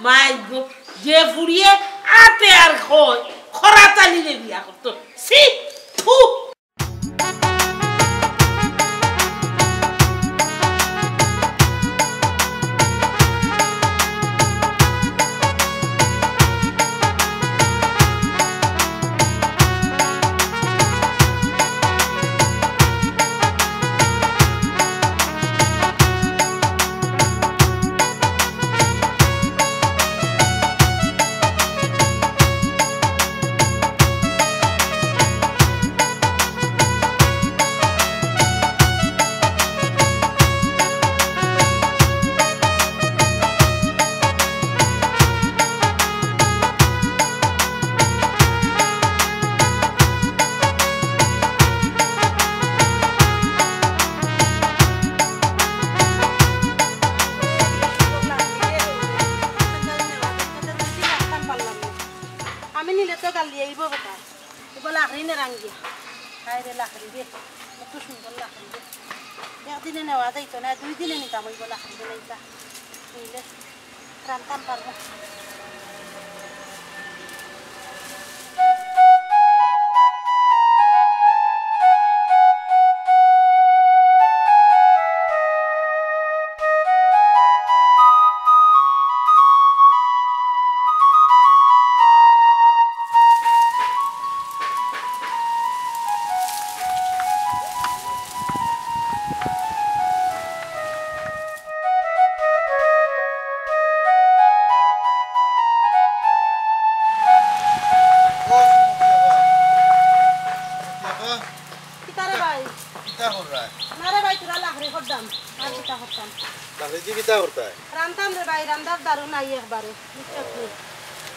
মাই গো যে ফুরিয়ে আতে আর খয় খরাতালি রে বিয়া করতো সি থু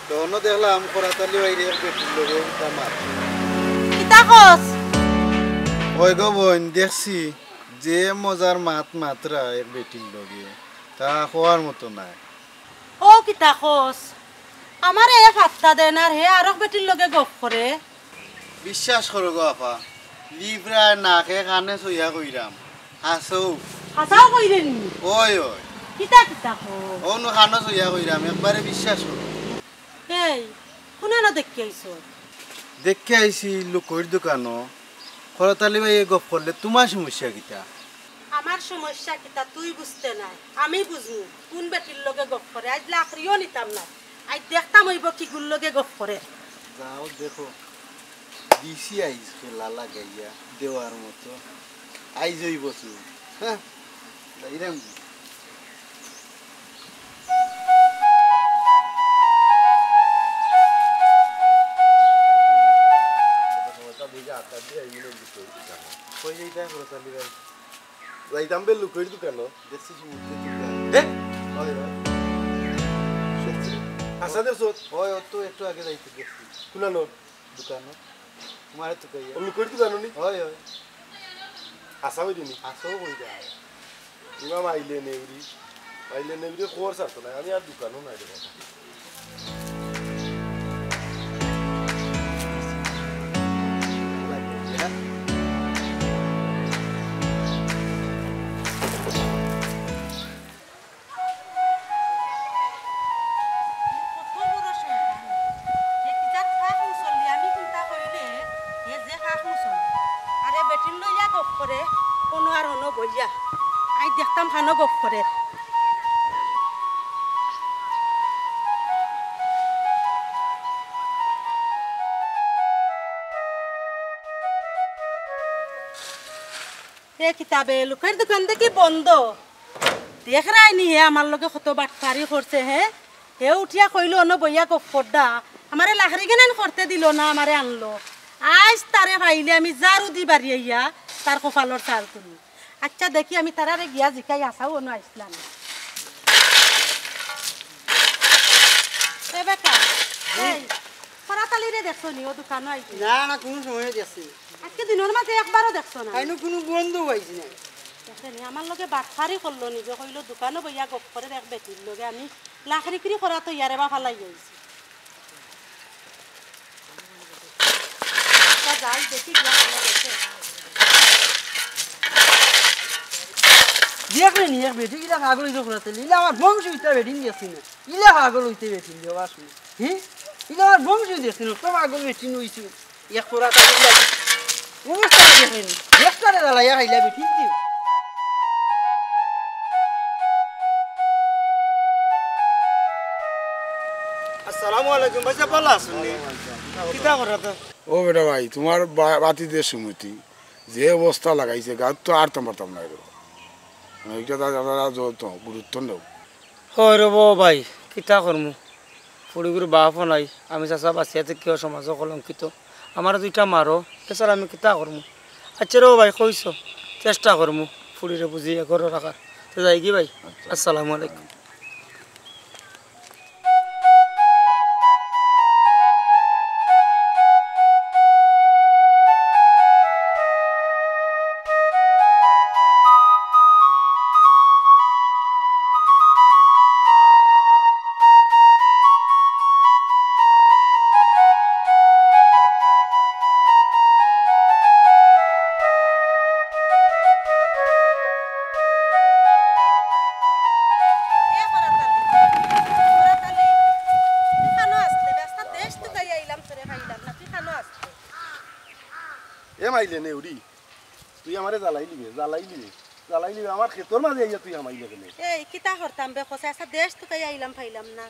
दोनों देखला हम कोराताली वाली एक बेटी लोगे तमार কিতা কস ওই গো বোন দেখছি যে মজার মাত্রা এক বেটির লোগে তা হওয়ার মতো নাই ও কিতা কস আমার এ ফাত্তা দেন আর হে আরক বেটির লগে গপ করে বিশ্বাস করো গো আপা লিব্রা নাকে কানে সইয়া কইরাম হাসো হাসাও কইরেন ওই ওই কিতা কিতা কো ওনো কানে সইয়া কইরাম একবারে বিশ্বাস করো এই কোনে না দেখি আইছো দেখে আইছি লোকর দোকানো কোরাতালি ভাই গপ করলে তোমার সমস্যা কিতা আমার সমস্যা কিতা তুই বুঝতে নাই আমি বুঝমু কোন বেটির লগে গপ করে আজ লাখরিও নিতাম না আজ দেখতাম হইব কি গুল লগে গপ করে যাও দেখো দিছি আইস খেলা লাগাইয়া দেওয়ার মতো আইজ হই বসু হ্যাঁ যাইরাম কই যাইতা কোরাতালি ভাই যাইতাম বে লুকইর দোকান দেখছি মুখে দোকান দেখ ওই ওই আসাদের সোত ওই তো একটু আগে যাইতে দেখছি কুনানো দোকানো তোমার তো কইয়া লুকইর দোকান নি ওই ওই আসা হই দিনি আসো কই যা ইমাম আইলে নেউরি খবর সারতো না আমি আর দোকানও নাই রে বাবা দেখতাম খানো গপ করে এ কিতাবে লোকের দোকান দেখি বন্ধ দেখ রাইনি হে আমার লগে কত বাটপারি করছে হে উঠিয়া কইলো অন বইয়া গপ করদা আমারে লাখরি কেন করতে দিল না আমারে আনলো আজ তারে ভাইলে আমি জারু দি বাড়ি আইয়া তার কপালর চাল তুলি আচ্ছা দেখি আমি তারারে গিয়া জিকাই আসাও অন্য আইসলাম এ বেটা এই খরাতালি রে দেখছো নি ও দোকানো আইছি না না কোনো সময় দেখছি আজকে দিনের মাঝে একবারও দেখছো না আইনো কোনো বন্ধু হইছে না দেখেনি আমার লগে বাটফারি করলো নিজে কইলো দোকানও বইয়া গপ করে এক বেটির লগে আমি লাখরি কিরি করা তো ইয়ারে বা ফালাই যাইছি যাই দেখি গিয়া দেখে দেখলে নি এক বেটি কিটা কাগজ করতে লিলা আমার বংশ ইটা বেটি নিয়েছি না ইলা পাগল হইতে বেঠিন দেওয়া শুনি হ্যাঁ ইলা আমার বংশ দেখছিল তো পাগল বেঠিন হইছে এক ফোরা তাকে লাগি অবস্থা দেখেন দেখতারে দালাইয়া খাইলা বেঠিন দিও আসসালামু আলাইকুম ভাইসা ভালো আছেন কিতা করা তো ও বেটা ভাই তোমার বাতিতে সুমতি যে অবস্থা লাগাইছে গাছ তো আর তোমার নাই রে এইটা দাদা যত গুরুত্ব নেও হয় রব ভাই কিতা করমু ফুড়িগুড়ি বাপ নাই আমি চাষা বাঁচিয়াতে কিয় সমাজ কলঙ্কিত আমার দুইটা মারো এছাড়া আমি কিতা করমু আচ্ছা রো ভাই কইস চেষ্টা করমু ফুড়িরে বুঝিয়ে ঘরে রাখার তো যাই কি ভাই আসসালামু আলাইকুম এ মাইলে নে উড়ি তুই আমারে জ্বালাই লিবে আমার ক্ষেতর মাঝে আইয়া তুই আমাইলে কেনে এই কিতা করতাম বে কসে আচ্ছা দেশ তো কাই আইলাম ফাইলাম না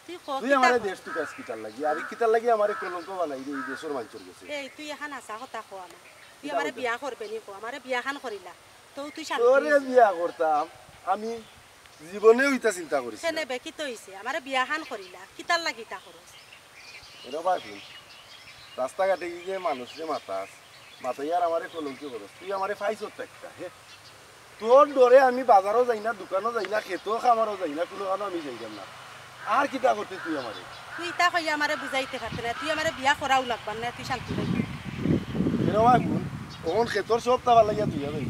তুই ক তুই আমারে দেশ তুই কাজ কিতার লাগি আর কিতার লাগি আমারে কলঙ্ক বানাই রে এই দেশের মানুষের কাছে এই তুই এখন আসা কথা কো আমার তুই আমারে বিয়া করবে নি কো আমারে বিয়া খান করিলা তো তুই শান্তি তোরে বিয়া করতাম আমি জীবনে ওইটা চিন্তা করিস সেনে বে কি তো হইছে আমারে বিয়া খান করিলা কিতার লাগি তা করস এটা পারবি রাস্তাঘাটে গিয়ে মানুষরে মাতাই আর আমারে কলঙ্কি করস তুই আমারে ফাইছত একটা হে তোর ডরে আমি বাজারও যাই না দোকানও যাই না খেতেও খামারও যাই না কোনো কারণে আমি যাইতাম না আর কিতা করতে তুই আমারে তুই তা কই আমারে বুঝাইতে পারতে না তুই আমারে বিয়া করাও লাগবার না তুই শান্তি পাইবি এরকম গুণ তখন খেতর সব তাবার লাগিয়া তুই যাই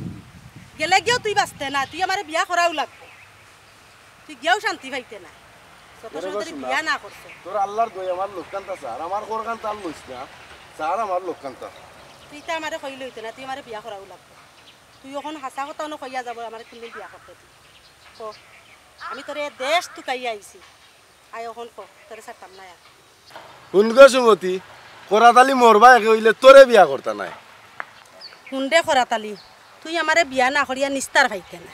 গেলে গিয়েও তুই বাঁচতে না তুই আমারে বিয়া করাও লাগবে তুই গিয়েও শান্তি পাইতে না যত সময় ধরে বিয়া না করছে তোর আল্লাহর দই আমার লোককান্তা স্যার আমার কোরকান তাল লইস না স্যার আমার লোককান্তা তুই তা আমারে কই লইতে না তুই আমারে বিয়া করাও লাগবে তুই এখন হাসা কথা ন কইয়া যাব আমারে তুমি বিয়া করতে তুই ক আমি তোরে দেশ তুকাইয়া আইছি আই এখন ক তোরে সারতাম না আর শুনগো সুমতি কোরাতালি মরবা একে হইলে তোরে বিয়া করতা নাই হুন্ডে করাতালি তুই আমারে বিয়া না করিয়া নিস্তার ভাইতে না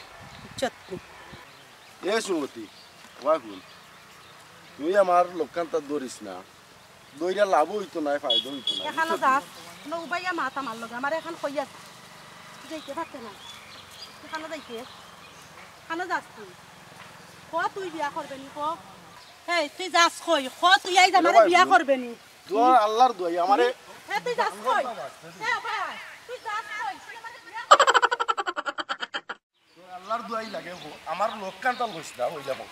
চত্তু এ সুমতি ওয়াগুন তুই আমার লোককান্তা ধরিস না দইরা লাভ হইতো না ফায়দা হইতো না এখানো যাস ন উবাইয়া মাথা মার লগে আমারে এখন কইয়া যাইতে পারতে না এখানো যাইতে খানো যাস তুই ক তুই বিয়া করবে নি ক হেই তুই যাস কই ক তুই আই আমারে বিয়া করবে নি তোর আল্লাহর দই আমারে হে তুই যাস কই হে ভাই তুই যাস কই তুই আমারে বিয়া তোর আল্লাহর দই লাগে আমার লোককান্তা লইস না হইলা বল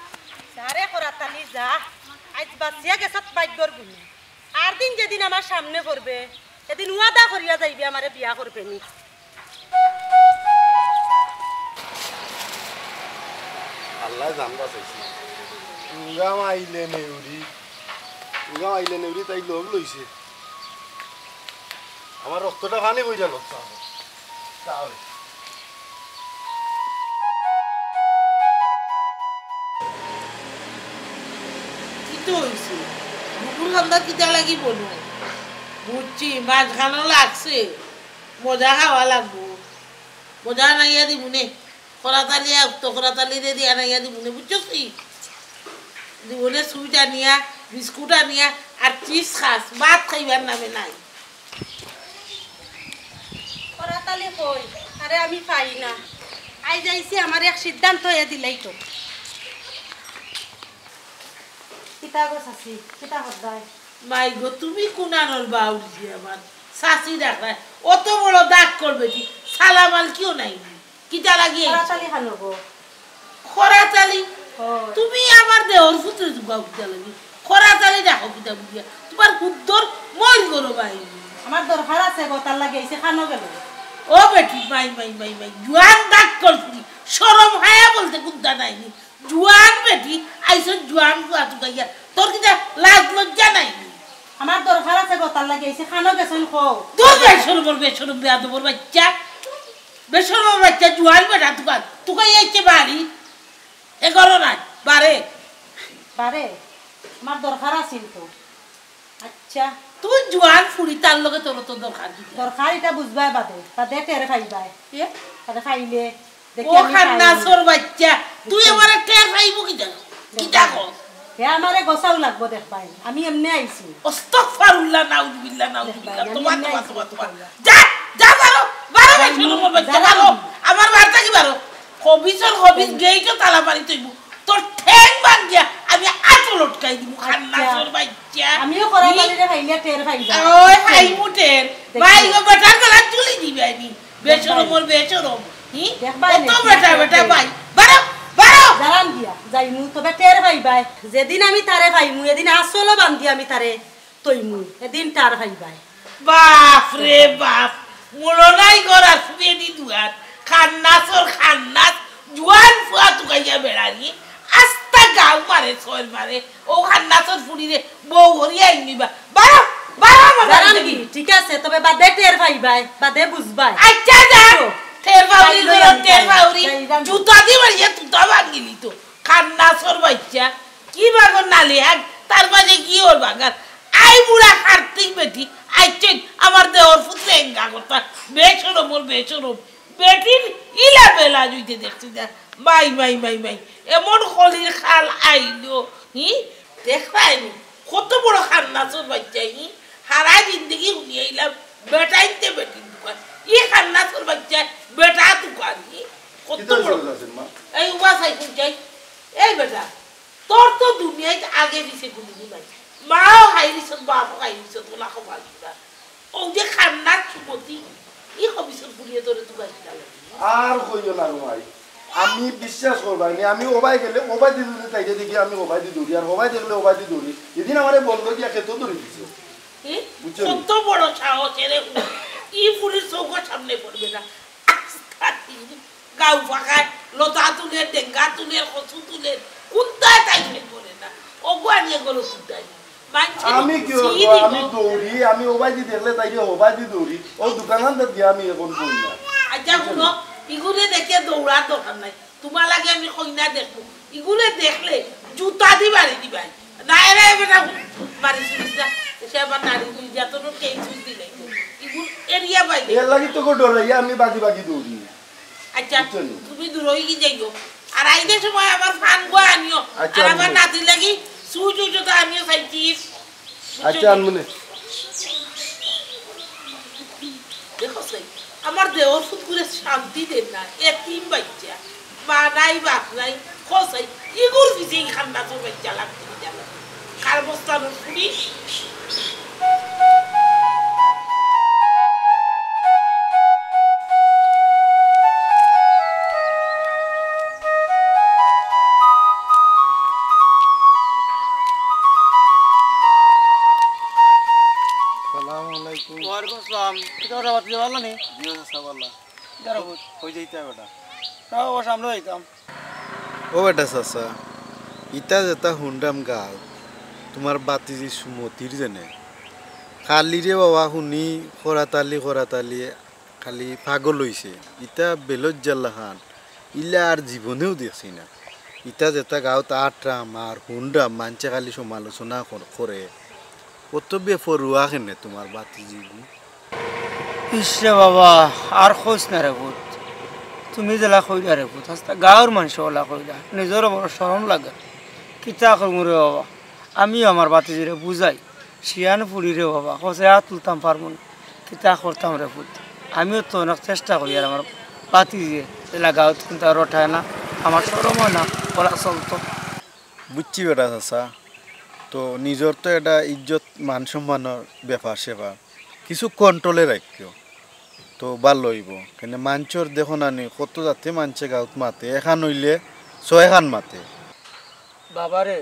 সারে করাতালি যা আজ বাচ্চা গেছত ভাগ্যর গুনি আর দিন যেদিন আমার সামনে করবে সেদিন ওয়াদা করিয়া যাইবি আমারে বিয়া করবে নি আল্লাহ জানবা চাইছি উগাম আইলে নেউরি তাই লোক লইছে আমার রক্তটা ভানে বই গেল কিতো হইছে বুকুর খান্দা কিতা লাগি বলু বুঝছি মাছ খানো লাগছে মজা খাওয়া লাগবো মজা নাইয়া দিবুনে করাতালি তো করাতালি দিয়ে দিয়া নাইয়া দিবুনে বুঝছো কি দিবনে সুইট আনিয়া বিস্কুট আনিয়া আর চিপস খাস ভাত খাইবার নামে নাই করাতালি কই আরে আমি পাই না আই যাইছি আমার এক সিদ্ধান্ত হয়ে দিলাই তো কিতা গো সাসি কিতা হদায় মাই গো তুমি কুনানোর বাউজি আমার শাশি ডাকা অত বড় দাগ করবে কি সালামাল কিও নাই কিতা লাগিয়ে করাতালি খানো গো খরাতালি হয় তুমি আমার দেহর পুত্র দুগা কিতা লাগি খরাতালি দেখো কিতা বুঝিয়া তোমার কুদ্দর মই করো ভাই আমার দরকার আছে গো তার লাগে এসে খানো গেল ও বেটি মাই মাই মাই মাই জুয়ান দাগ করছি শরম হায়া বলতে কুদ্দা নাইনি জুয়ান বেটি আইসো জুয়ান বুয়া তুকাইয়া তোর কিতা লাজ লজ্জা নাইনি আমার দরকার আছে গো তার লাগে এসে খানো গেছেন খো তোর বেসরম বেয়াদবর বাচ্চা বেসরম বাচ্চা জুয়ান বেটা তুকাই আইছে বাড়ি 11 রাত বারে বারে আমার দরকার আছিল তো আচ্ছা তুই জোয়ান ফুড়ি তার লগে তোর তো দরকার কি দরকার এটা বুঝবাই বাদে টেরে ফাইবাই তারে ফাইলে দেখি ও আমি খান্নাসর বাচ্চা তুই আমার টের পাইবো কি জানো কি জানো হে আমারে গোসাও লাগবো দেখবাই আমি এমনি আইছি আস্তাগফিরুল্লাহ নাউযুবিল্লাহ তোমার যা যা বারো বেশি নম্বর বাচ্চা বারো আমার বার্তা কি বারো হবিস গেইটো তালা মারি তুইব তোর ঠ্যাং ভাঙিয়া আমি আটো লটকাই দিব খান্নাসর বাচ্চা আমিও করা পালিরে ফাইলে টের ফাইবা ওই হাই মুটের ভাই গো বেটার গলা তুলি দিবি আমি বেচরম হি কত বেটা ভাই বারো জারান দিয়া যাইমু তবে টের ফাইবাই যেদিন আমি তারে ফাইমু এদিন আসলো বান্ধি আমি তারে তইমু এদিন তার ফাইবাই বাপ রে বাপ মুলনাই গরার সুবেদি দুয়ার খান্নাস জুয়ান ফুয়া তুকাইয়া বেড়ানি আস্তা গাও মারে সোল মারে ও খান্নাসর ফুড়ি রে বউ হরিয়া নিবা বারো জারান কি ঠিক আছে তবে বাদে টের ফাইবাই বাদে বুঝবাই আচ্ছা যা টের বাউরি জুতা দি মারিয়া তুতা ভাঙিলি তো খান্নাসর বাচ্চা কি বাগর নালি এক তার মাঝে কি ওর বাগার আই বুড়া কার্তিক বেটি আইছেন আমার দেওর পুত্রে এঙ্গা করতা বেচরম বেটির ইলা বেলা জুইতে দেখছি যা মাই এমন খলির খাল আইলো হি দেখবাইনি কত বড় খান্নাসর বাচ্চা হি হারা জিন্দগি হুনিয়াইলাম বেটাইতে বেটির দোকান ই খান্নাসর বাচ্চা বেটা দোকান হি কত বড় এই উবাসাই কুচাই এই বেটা তোর তো দুনিয়ায় আগে দিছে গুলি নাই মাও হাইরিছ বাপ হাইরিছ তোলা খবর ও যে খান্নার চুপতি ই হবিসর বুড়িয়ে তোরে দোকান দিলা আর কইও না ভাই আমি বিশ্বাস করবাই নি আমি ওবাই গেলে ওবাই দি দৌড়ি তাইতে দেখি আমি ওবাই দি দৌড়ি আর ওবাই দেখলে ওবাই দি দৌড়ি এদিন আমারে বললো কি একে তো দৌড়ি দিছে কত বড় সাহস এরে ই পুলিশ চৌকার সামনে পড়বে না গাউ ফাঁকায় লতা তুলে ডেঙ্গা তুলে কচু তুলে কোনটায় তাই পড়ে না ওগুয়া নিয়ে গেল কোনটায় আমি কি আমি দৌড়ি আমি ওবাই দি দেখলে তাইতে ওবাই দি দৌড়ি ও দোকানদার দিয়ে আমি এখন কই না আচ্ছা শুনো ইগুলে দেখে দৌড়ার দরকার নাই তোমার লাগে আমি কইনা দেখবো ইগুলে দেখলে জুতা দি বাড়ি দিবাই না এরা বেটা বাড়ি শুনিস না সে আবার নারী যত কে ছুঁই দিলে ইগুল এরিয়া বাইরে এর লাগি তো ডরাই আমি বাকি দৌড়ি আচ্ছা তুমি দূর হয়ে গিয়ে যাইও আর আইতে সময় আবার ফান গো আনিও আর আবার নাতি লাগি সুজু জুতা আনিও সাইছিস আচ্ছা আনমনে দেখো সাই আমার দেওর ফুট করে শান্তি দেন না এতিম বাচ্চা মা নাই বাপ নাই খসাই ইগুর বিজে খান্না তো বাচ্চা লাগতে যাবে কার বস্তা ফুটি ওয়ালাইকুম আসসালাম কিটা রাত দেওয়ালা নি জিও সাবাল্লা দাঁড়াবো কই যাইতা বেটা না ও সামনে যাইতাম ও বেটা চাচা ইটা যেটা হুন্ডাম গাল তোমার বাতিজি সুমতির জেনে খালি রে বাবা শুনি খরাতালি খালি পাগল হইছে ইটা বেলজ্জাল্লা খান ইলা আর জীবনেও দেখছি না ইটা যেটা গাঁত আটরাম আর হুন্ডাম মানছে খালি সমালোচনা করে কত বেফরুয়া কেনে তোমার বাতিজি ইসরে বাবা আর খোঁজ না রে ভূত তুমি জেলা কইলা রে ভূত হাস্তা গাঁৱৰ মানুষ ওলা কইলা নিজের বড় শরম লাগে কিতা করমু রে বাবা আমি আমার বাতিজিরে বুঝাই শিয়ান ফুড়ি রে বাবা কসে হাত তুলতাম পারবো না কিতা করতাম রে ভূত আমিও তো অনেক চেষ্টা করি আর আমার বাতিজি জেলা গাঁৱত কিন্তু আর ওঠায় না আমার শরম হয় না ওলা চলতো বুঝছি বেটা চাচা তো নিজের তো এটা ইজ্জত মান সম্মানের ব্যাপার সেবা কিছু কন্ট্রোলে রাখিও তো ভাল লইব কেন মাঞ্চর দেখো নানি কত যাতে মানছে গাঁত মাতে এখান হইলে 6 খান মাতে বাবারে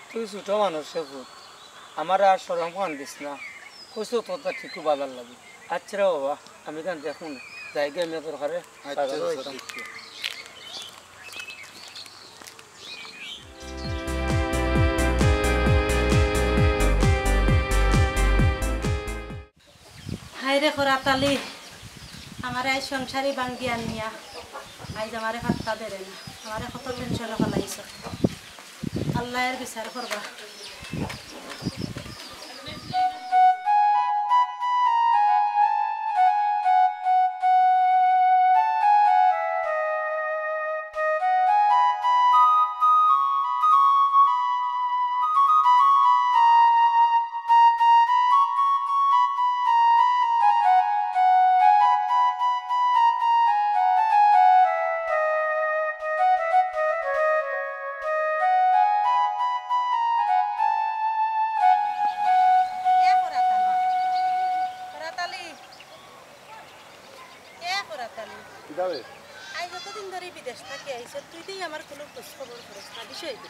তুই ছোট মানুষ ভূত আমার আর শরম খান দিস না কইছো তোটা ঠিক বাজার লাগে আচ্ছা রে বাবা আমি কেন দেখুন জায়গা মেয়ে দরকারে হাইরে খরাতালি আমার এই সংসারই ভাঙ্গি আনিয়া আইজ আমারে হাতটা দেরে না আমারে কত টেনশনে ফেলাইছ আল্লাহর বিচার করবা কিতাবে আই যতদিন ধরে বিদেশ থাকি আইছে তুই তুই আমার কোনো খোঁজ খবর করিস না বিষয় কি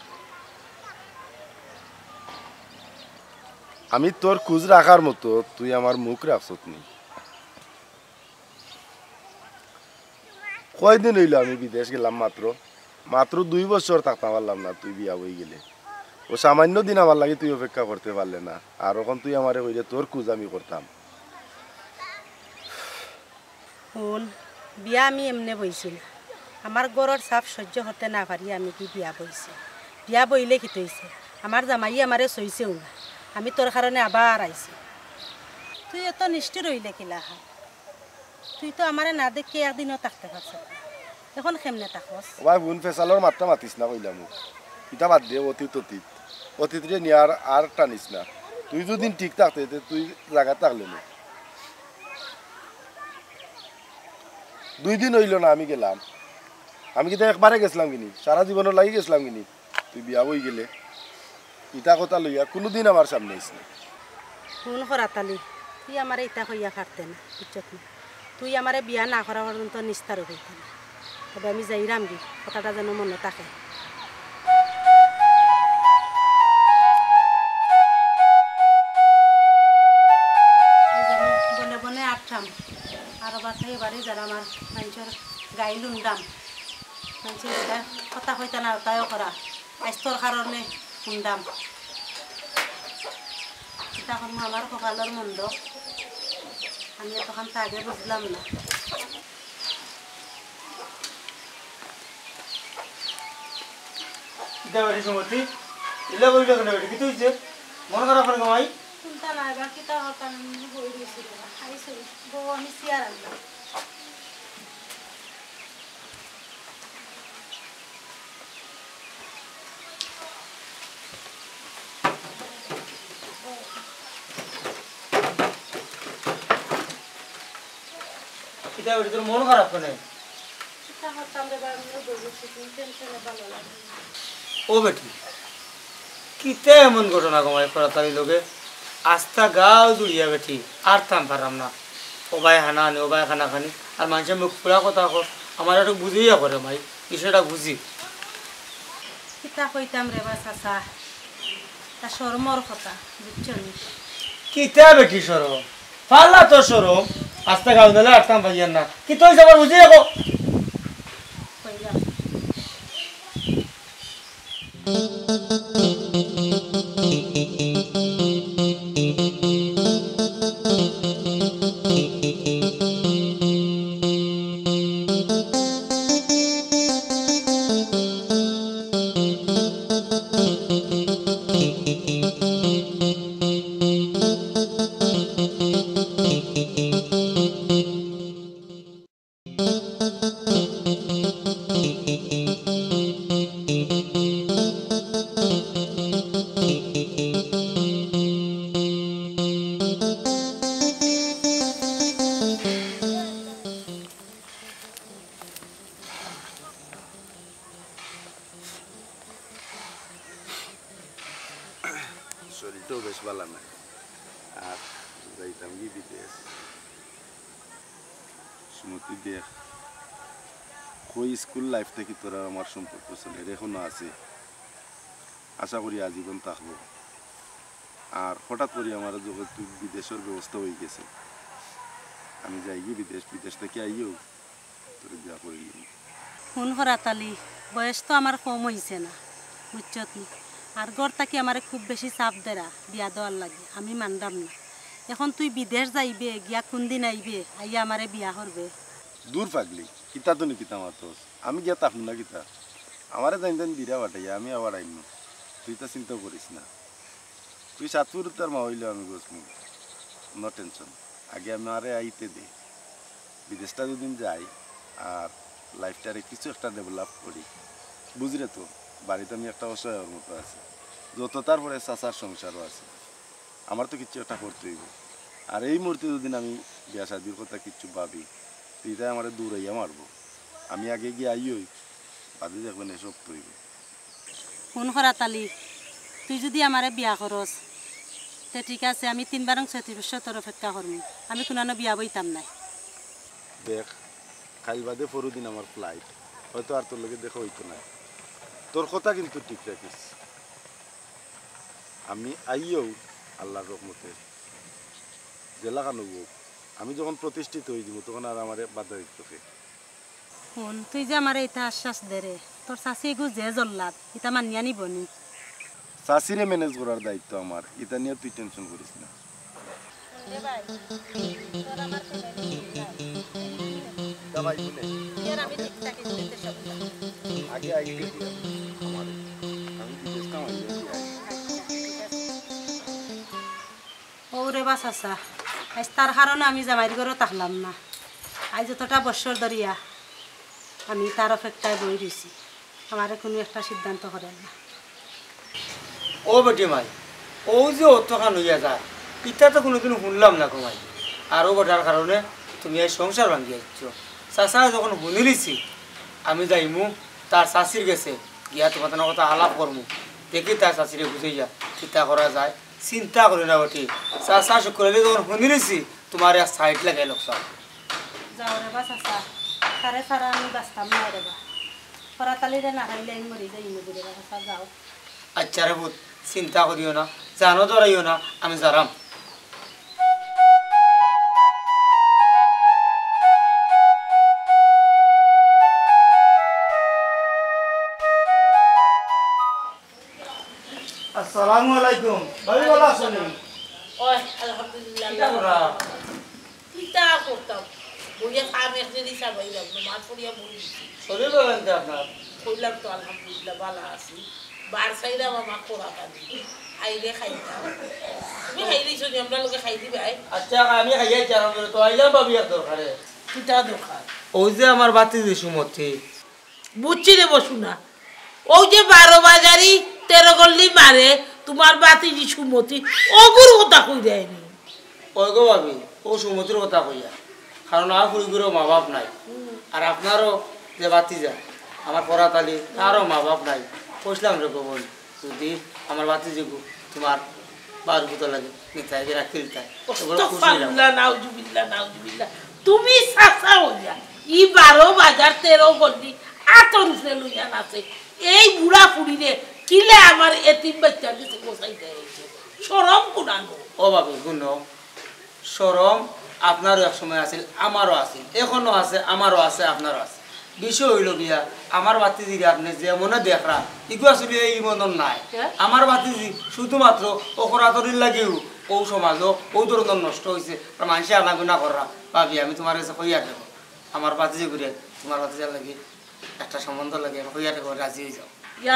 আমি তোর খোঁজ রাখার মতো তুই আমার মুখ রাখছত নি কয়দিন হইল আমি বিদেশ গেলাম মাত্র 2 বছর থাকতে পারলাম না তুই বিয়া হয়ে গেলে ও সামান্য দিন আমার লাগে তুই অপেক্ষা করতে পারলে না আর এখন তুই আমারে কইলে তোর খোঁজ আমি করতাম শুন বিয়া আমি এমনি বইছিল আমার গড়র চাপ সহ্য করতে না পারি আমি কি বিয়া বইছি বিয়া বইলে কি তৈছে আমার জামাই আমারে চইছেও না আমি তোর কারণে আবার আইছি তুই এত নিষ্ঠুর হইলে কিলা হা তুই তো আমারে না দেখে একদিনও থাকতে পারছ এখন কেমনে থাকস ভাই বোন ফেসালর মাত্রা মাতিস না কইলাম ইটা বাদ দে অতীত রে নিয়ে আর টানিস না তুই যদি ঠিক থাকতে তুই জায়গা থাকলে না 2 দিন হইল না আমি গেলাম আমি কিন্তু একবারে গেছিলাম কিনি সারা জীবনের লাগি গেছিলাম কিনি তুই বিয়া হয়ে গেলে ইটা কথা লইয়া কোনোদিন আমার সামনে আইস না শুন করাতালি তুই আমারে ইটা কইয়া কাটতে না বুঝছত না তুই আমারে বিয়া না করা পর্যন্ত নিস্তার হইতে না তবে আমি যাইরাম কি কথাটা যেন মনে থাকে বনে বনে আটটাম আর বাসায় বাড়ি যারা আমার মানুষের গাই লুন্ডাম মানুষের কথা কইতে না তাইও করা স্বাস্থ্যর কারণে লুন্ডাম এটা করবো আমার কপালের মন্দ আমি এতক্ষণ তো আগে বুঝলাম না সমতি ইলা বইল কেন কি তুই যে মন খারাপ করে গাই চিন্তা নাই বা কিতা হতাম বই দিয়েছিল খাইছো বউ আমি চেয়ার আনলাম কিতা বলি তোর মন খারাপ কেন কিতা হতাম রে বা আমি বই দিয়েছি টেনশনে ভালো লাগে ও বেটি কিতে এমন ঘটনা কমাই করাতালি লোকে আস্তা গাও জুড়িয়া বেটি আর থাম পারাম না ও ভাই হানা আনি ও ভাই খানা খানি আর মানুষের মুখ ফুলা কথা কর আমার একটু বুঝিয়া করে ভাই বিষয়টা বুঝি কিতা কইতাম রে বা চাচা তা শরমর কথা বুঝছো নি কিতা বেটি সরম পারলা তো সরম আস্তা গাও দিলে আর থাম পাইয়ার না কি তুই যাবার বুঝি দেখো কইলাম শরীরটাও বেশ ভালো না আর যাইতাম কি বিদেশ সুমতি দেখ কই স্কুল লাইফ থেকে তোরা আমার সম্পর্ক চলে এখনো আছে আশা করি আজীবন থাকবো আর হঠাৎ করে আমার যখন তুই বিদেশের ব্যবস্থা হয়ে গেছে আমি যাই গিয়ে বিদেশ থেকে আইও তোর বিয়া করে ফোন করাতালি বয়স তো আমার কম হয়েছে না বুঝছত নি আর ঘর থাকি আমার খুব বেশি চাপ দেরা বিয়া দেওয়ার লাগে আমি মানলাম না এখন তুই বিদেশ যাইবে গিয়া কোন দিন আইবে আইয়া আমারে বিয়া করবে দূর পাগলি কিতা তো নি কিতা মাতস আমি গিয়া থাকবো না কিতা আমারে জানি বিরা বাটাইয়া আমি আবার আইন তুই তো চিন্তা করিস না, তুই সাতপুর তার মা হইলে আমি বসবো, নো টেনশন। আগে আমারে আইতে দে, বিদেশটা দুদিন যাই আর লাইফটারে কিছু একটা ডেভেলপ করি, বুঝলে তো। বাড়িতে আমি একটা অসহায়ের মতো আছি, যত তারপরে চাচার সংসারও আছে, আমার তো কিচ্ছু একটা করতে হইব। আর এই মুহূর্তে দুদিন আমি বিয়া শাদির কথা কিচ্ছু ভাবি, তুই তাই আমার দূরাইয়া মারবো। আমি আগে গিয়ে আইই, বাদে দেখবেন এসব তৈব। ফোন করা তালি, তুই যদি আমারে বিয়া করস তে ঠিক আছে, আমি 3 বারং 36 তোর অপেক্ষা করবো, আমি কোনো বিয়া বইতাম নাই। দেখ খাইল বাদে পরদিন আমার ফ্লাইট, হয়তো আর তোর লগে দেখা হইতো না। তোর কথা কিন্তু ঠিক রাখিস, আমি আইও আল্লাহর রহমতে জেলা কানুব। আমি যখন প্রতিষ্ঠিত হয়ে যাব তখন আর আমার বাধা দিতে। ফোন তুই যে আমার এটা আশ্বাস দে রে, তোর শাশি এগু যে জল্লাদ এটা মানিয়া নিবনি। চাষিরে ম্যানেজ করার দায়িত্ব আমার, এটা নিয়ে তুই টেনশন করিস না। ওরে বাস আসা, আজ তার কারণে আমি জামাইর ঘরে থাকলাম না। আজ যতটা বছর ধরিয়া আমি তার অপেক্ষায় বই রয়েছি, আমার কোনো একটা সিদ্ধান্ত করেন না। ও বেটি মাই, ও যে অতখান হইয়া যায় ইটা তো কোনোদিন শুনলাম না কমাই। আরও গোটার কারণে তুমি এই সংসার ভাঙিয়ে দিচ্ছ। চাষা যখন শুনিলিছি আমি যাইমু তার চাষির গেছে গিয়া তোমার কথা আলাপ করমু, দেখি তার চাষিরে বুঝাই যা চিন্তা করা যায়। চিন্তা করি না বেটি, চাষা শুক্রালি যখন শুনিলিছি তোমার এক সাইড লাগাই লোকসান। যাও রে বাস আসা, তারে সারা আমি বাঁচতাম না রে বা, করাতালিরে না খাইলে আমি মরি যাই নদীরে বাসা। যাও আচ্ছা রে বুধ, চিন্তা করিও না, জানো ধরাইও না, আমি যারাম। আসসালামু আলাইকুম। ভাবি ভালো আছেন? ওই আলহামদুলিল্লাহ। কিটা করা? কিটা করতাম? বইয়া কাম একদিন দিশা বাইলাম না, মাছ পড়িয়া বই দিছি। শরীর বলেন তো আপনার? কইলাম তো আলহামদুলিল্লাহ ভালো আছি। বার সাইডা মামা কোরা কানি আইলে খাইতাম। তুমি খাইলিছো নি? আমরা লোকে খাই দিবে। আচ্ছা আমি খাইয়াই চালাম তো আইলাম ভাবি আর দরকারে। কিটা দরকার? ওই যে আমার বাতি যে সুমতি বুঝছি রে বসু না, ওই যে 12 বাজারি 13 গল্লি মারে তোমার বাতি যে সুমতি ওগুর কথা কই দেয়নি। ওই গো ভাবি, ও সুমতির কথা কইয়া, কারণ আমার ফুলগুলো মা বাপ নাই, আর আপনারও যে বাতি যায় আমার পড়াতালি তারও মা বাপ নাই। কইসলাম রে গোবল যদি আমার বাতি যেগু তোমার বারো পুতো লাগে নিতাই যে রাখিলতাই তুমি চাচা হইয়া ই 12 বাজার 13 গল্লি আতর উঠে লইয়া নাচে এই বুড়া পুড়িরে কিলে আমার এতিম বাচ্চা দিতে গোসাইতে হয়েছে। শরম গুণানো। ও ভাবি গুণ সরম আপনারও এক সময় আছিল, আমারও আছিল, এখনো আছে, আমারও আছে, আপনারও আছে। বিষয় হইল বিয়া আমার বাতিজি আপনি যে মনে দেখরা ইগু আসলে এই মতন নাই। আমার বাতিজি শুধুমাত্র অকরাতরির লাগেও ও সমাজও ও ধরনের নষ্ট হয়েছে, মানুষে আনাগুনা করা। ভাবি আমি তোমার কাছে কইয়া দেব, আমার বাতিজি ঘুরে তোমার বাতিজার লাগে একটা সম্বন্ধ লাগে, কইয়া দেব, রাজি হয়ে যাও।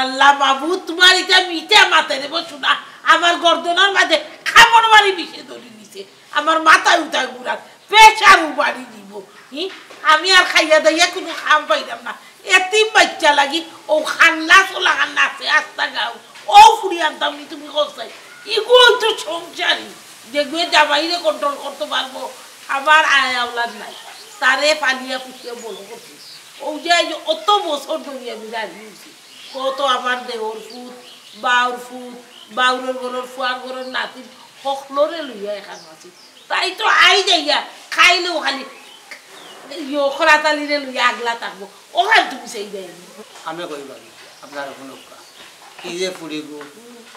আল্লাহ বাবু তোমার এটা মিঠা মাথায় দেবো শোনা, আমার গর্দনার মাঝে খামর বাড়ি বিষে ধরে নিছে, আমার মাথায় উঠা ঘুরা পেশার বাড়ি দিব। আমি আর খাইয়া দাইয়া কোনো খাম পাইলাম না। এতিম বাচ্চা লাগি ও খান্না চোলা খান্না আছে আস্তা গাও ও ফুড়ি আনতাম নি। তুমি কোথায় এগুলো তো সংসারই, দেখবে জামাইরে কন্ট্রোল করতে পারবো, আমার আয় আওলাদ নাই, তারে পালিয়া পুষিয়ে বলো করছি। ও যে অত বছর ধরে আমি দাঁড়িয়েছি, কত আমার দেহর ফুট বাউর ফুট বাউরের গরুর ফুয়ার গরুর নাতি সকলরে লইয়া এখান আছি। তাই তো আই যাইয়া খাইলেও খালি খরাতালিরে লইয়া আগলা থাকবো, ওখান তুমি সেই দেয়নি। আমি কই ভাবি আপনার কোনো কি যে ফুড়িগু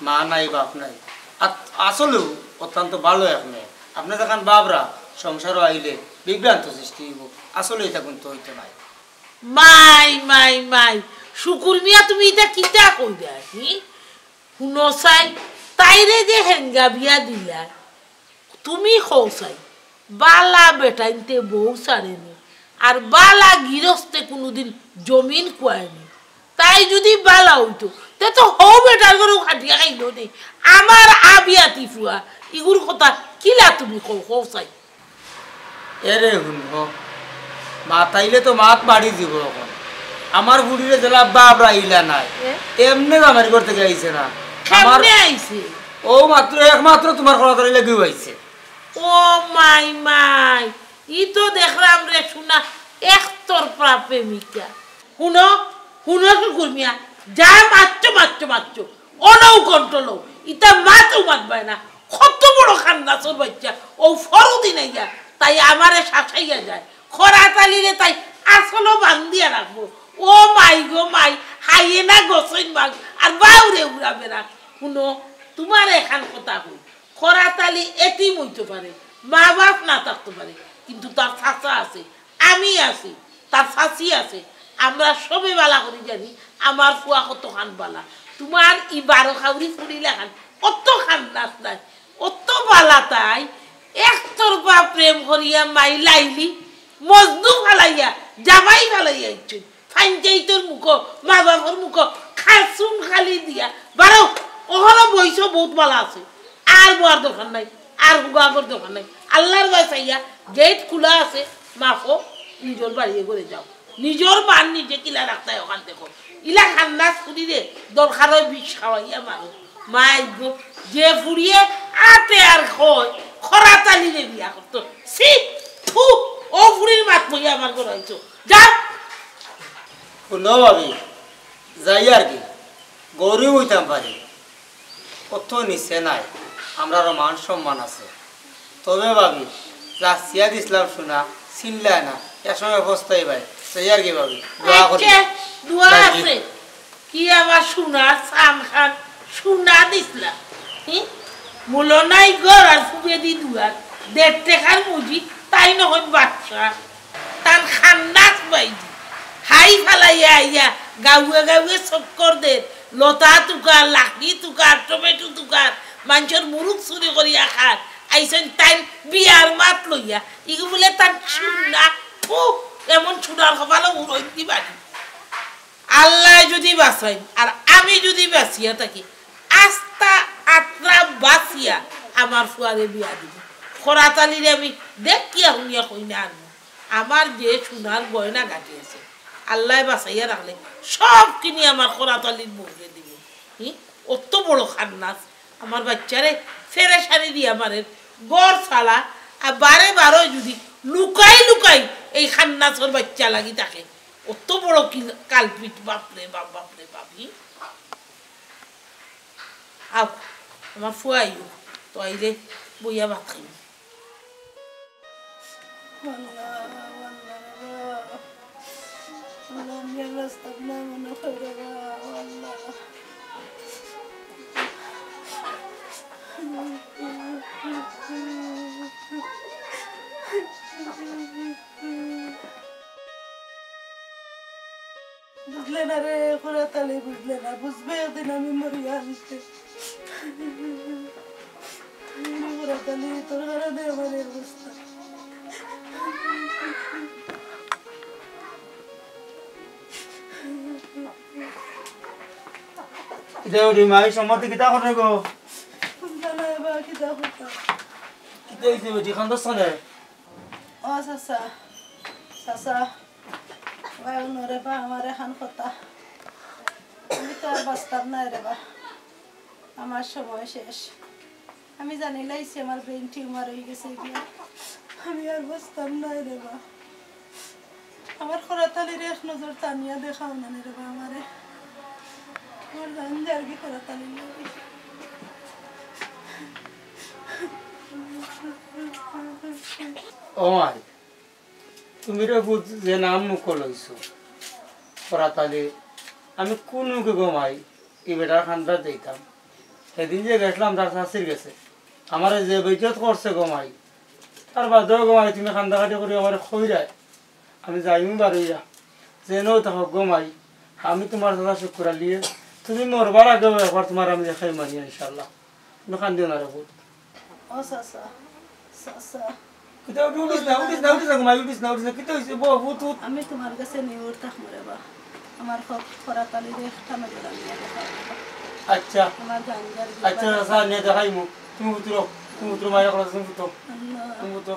মা নাই বাপ নাই, আসলেও অত্যন্ত ভালো এখন আপনার যখন বাবরা সংসারও আইলে বিভ্রান্ত সৃষ্টি হইব, আসলে এটা কিন্তু হইতে নাই। মাই মাই মাই শুকুর মিয়া তুমি এটা কিটা কই দেয় শুনো চাই তাইরে যে হেঙ্গা বিয়া দিলা তুমি খোসাই বালা বেটাইতে বউ সারেনি আর বালা গৃহস্থে কোনোদিন জমিন কুয়ায়নি, তাই যদি বালা হইতো তে তো হও বেটার গরু খাটিয়া খাইলো নেই আমার আবিয়া তিফুয়া ইগুর কথা কিলা তুমি কও চাই এরে শুনব মাতাইলে তো মাত বাড়ি দিব এখন আমার বুড়িরে জেলা বাবরা ইলা নাই এমনি আমার করতে গাইছে না আমার কেমনে আইছে ও মাত্র একমাত্র তোমার খরতালি লাগি হইছে ও মাই ই তো দেখলাম রে শুনা একতরফা প্রেমিকা শুনো কুকুরমিয়া যা মারছ অনৌ কন্ট্রোল ইটা মাতেও মাতবাই না কত বড় খান্দাসর বাচ্চা ও ফরদিন আইয়া তাই আমারে শাসাইয়া যায় খরা তালিরে তাই আসলো বান্ধিয়া রাখবো ও মাই গো মাই হাইয়ে না গোসইন বাগ আর বাউরে উড়াবে না শুনো তোমার এখান কথা হই খরা তালি এটিম হইতে পারে মা বাপ না থাকতে পারে কিন্তু তার চাচা আছে আমি আছি তার শাশি আছে আমরা সবে বালা করি জানি আমার ফুয়া কত খান বালা তোমার ই 12 খাউরি ফুড়িলে খান অত খান নাচ নাই অত বালা তাই একতরফা প্রেম করিয়া মাই লাইলি মজনু ফালাইয়া জামাই ফালাইয়া ইচ্ছু ফাইনচাই তোর মুখ মা বাবার মুখ খাসুন খালি দিয়া বারো ওখানে বইস বহুত বালা আছে আর বোয়ার দোকান নাই আর হুগাগর দোকান নাই আল্লাহর বাসাইয়া গেট খোলা আছে মাফো নিজের বাড়িয়ে করে যাও নিজের মান নিজে কিলা রাখতে ওখান থেকে ইলা খান্নাস ফুরি রে দরকার হয় বিষ খাওয়াইয়া মানুষ মাই গো যে ফুরিয়ে আতে আর খয় খরা তালি রে বিয়া করতো সি থু ও ফুরির মাত বইয়া আমার করে হইছো যা শুনো ভাবি যাই আর কি গরিব হইতাম পারি কত নিচে নাই আমরা মান সম্মান আছে তবে ভাবি যা সিয়া দিছিলাম শোনা চিনলাই না একসময় অবস্থায় ভাই সেই আর কি ভাবি দোয়া করি দোয়া আছে কি আমার সোনার সান খান সোনা দিছিলা মূল নাই ঘর আর ফুবে দি দুয়ার 1.5 টাকার মুজি তাই নহন বাচ্চা তার খান্নাস বাইজি হাই ফালাইয়া আইয়া গাউয়ে চক্কর দে লতা তুকার লাকড়ি তুকার টমেটো তুকার মানুষের মুরুখ চুরি করিয়া খার আইসেন তাই বিয়ার মাত লইয়া ইগু বলে তার সুনা এমন সুনার কপালে উড়ই দিবানি আল্লাহ যদি বাঁচাই আর আমি যদি বাঁচিয়া থাকি আস্তা আত্রা বাঁচিয়া আমার ফুয়ারে বিয়া দিব খরাতালিরে আমি দেখিয়া শুনিয়া কইনা আনবো আমার যে সোনার গয়না গাঁটি আছে আল্লাহ বাঁচাইয়া রাখলে সব কিনি আমার খরাতালির বউকে দিব অত বড় খান্নাস আমার বাচ্চারে ফেরে সারি দিয়ে আমার গড় ছাড়া আর বারে যদি লুকাই এই খান্নাসর বাচ্চা লাগি থাকে অত বড় কালপিট বাপরে বাপি আও আমার ফুয়াইও তো আইলে বইয়া ভাত খাই বুঝলে না রে খরাতালি বুঝলে না বুঝবে একদিন আমি মরিয়া আসতে খরাতালি তোর কারণে আমার অবস্থা দেউরি মাই সম্মতি কিতা করে গো জানা এবার কিতা কথা কিতা হইছে বেটি খান্দছ না ও চাচা ভাই নরে বা আমার এখন কথা আমি তো আর বাঁচতাম না রে বা আমার সময় শেষ আমি জানি লাইছি আমার ব্রেন টিউমার হয়ে গেছে গিয়া আমি আর বাঁচতাম না রে বা আমার খরাতালির এক নজর টানিয়া দেখাও না রে বা আমারে আমার জান যার কি খরাতালি লাগে ও মাই তুমি রে বুঝ যে নাম মুখ লইছো খরাতালি আমি কোন মুখে গো মাই এই বেটার খান্দা দিতাম সেদিন যে গেছিলাম তার শাশির গেছে আমার যে বেজত করছে গো মাই তার বাদেও গো মাই তুমি খান্দাখাটি করে আমার খইরায় আমি যাইমু বারইয়া যেনও থাকো গো মাই আমি তোমার দাদা শুক্রা লিয়ে তুমি মরবার আগেও একবার তোমার আমি দেখাই মানি ইনশাল্লাহ তুমি খান্দিও না রে বুধ ও চাচা কিতা উঠিস না গো মাই উঠিস না কিতা হইছে বহুত আমি তোমার কাছে নিউর থাকবো রে বা আমার খরাতালির একটা নজর আনিয়া দেখা আচ্ছা আমার জানজার আচ্ছা স্যার নিয়ে দেখাইমু তুমি উত্তর মাইরা করা তুমি তো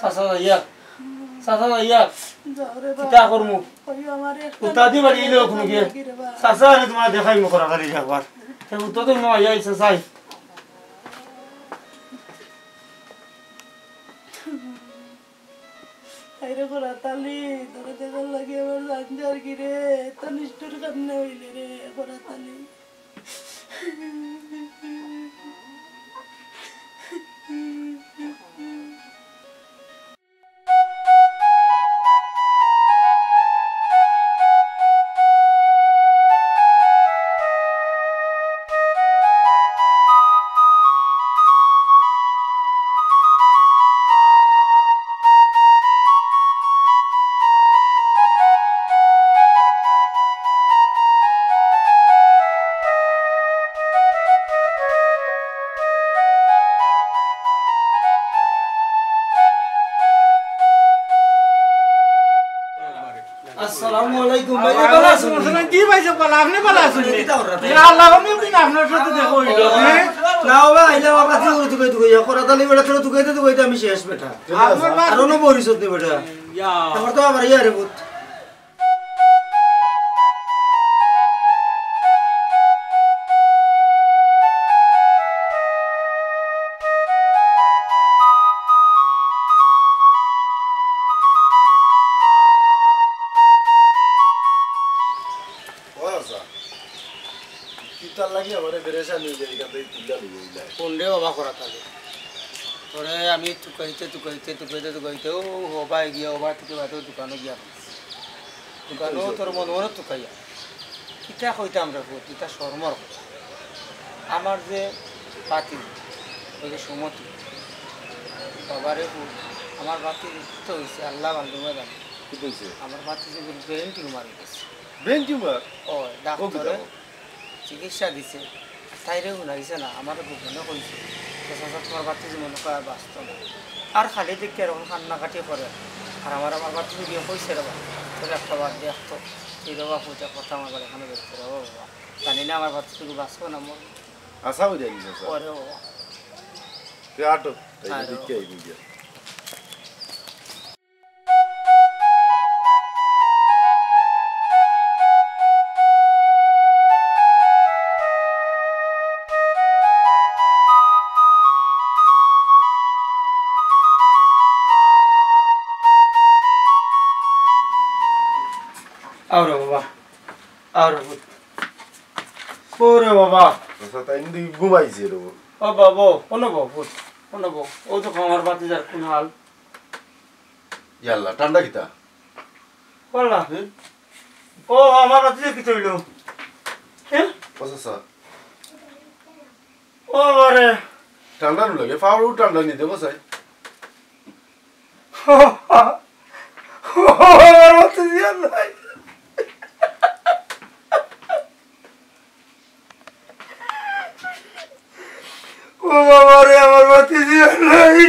সাসা ইয়া কিতা করমু উত্তাদি বাড়ি এলো কোনো গিয়ে সাসা আনে তোমার দেখাইমু করা গাড়ি একবার উত্তর তো মা ইয়া ইসা সাই আইরে খরাতালি তোরে দেখার লাগে আমার জানজার গিরে তো নিষ্ঠুর কান্না হইলে রে খরাতালি আসসালামু আলাইকুম ভাই ভালো আছেন কি ভাইছে বলা আপনি ভালো আছেন আল্লাহ আমি দিন আপনার সাথে দেখা হইল না বাবা আইলা বাবা তুই খরাতালি বেটা তোরা তুকাইতে আমি শেষ বেটা আর অন্য পরিশোধ নে বেটা আমার তো আবার ইয়ারে বুত কিতার লাগি আমারে বেরেশান হয়ে যায় এখান থেকে তুলে নিয়ে যায় কোন রে বাবা খরাতালি তোরে আমি তুকাইতে ও হবাই গিয়া হবা তুই বাতো দোকানে গিয়া দোকানও তোর মন মনে তুকাইয়া কিতা কইতাম রে ভূত কিতা শর্মর আমার যে পাতি ওই যে সুমতি বাবারে ভূত আমার বাতি তো হয়েছে আল্লাহ বান্ধব জানে কি কইছে আমার বাতি যে ব্রেন টিউমার গেছে ব্রেন টিউমার ও ডাক্তারে চিকিৎসা দিছে তাইরে শুনাইছে না আমার ভূপনে কইছে তোমার বাতি যে মনে করা বাঁচত না আর খালি দেখে এরকম কান্না কাটি করে আর আমার বাতি গিয়ে কইছে রে বাবা তোর একটা বাদ দিয়ে আসতো এই বাবা পূজা কথা আমার এখানে বের করে বাবা জানি না আমার বাতি শুধু বাঁচবো না মোর আশা হয়ে যায় স্যার পরে বাবা তুই আটো তাই দেখে আই বুঝিয়া আরে বাবা আরে ওরে বাবা আচ্ছা তাই কিন্তু ঘুমাইছে রে ও বাবা অনব ও তো আমার বাতি যার কোন হাল ইয়াল্লা ঠান্ডা কিতা বললা ও আমার বাতি কি চইলো হ্যাঁ আচ্ছা ও আরে ঠান্ডা নু লাগে ফাউড় ঠান্ডা নিতে বসাই আমার বাতি দিয়া নাই ও বাবা রে আমার বাতি দিয়া নাই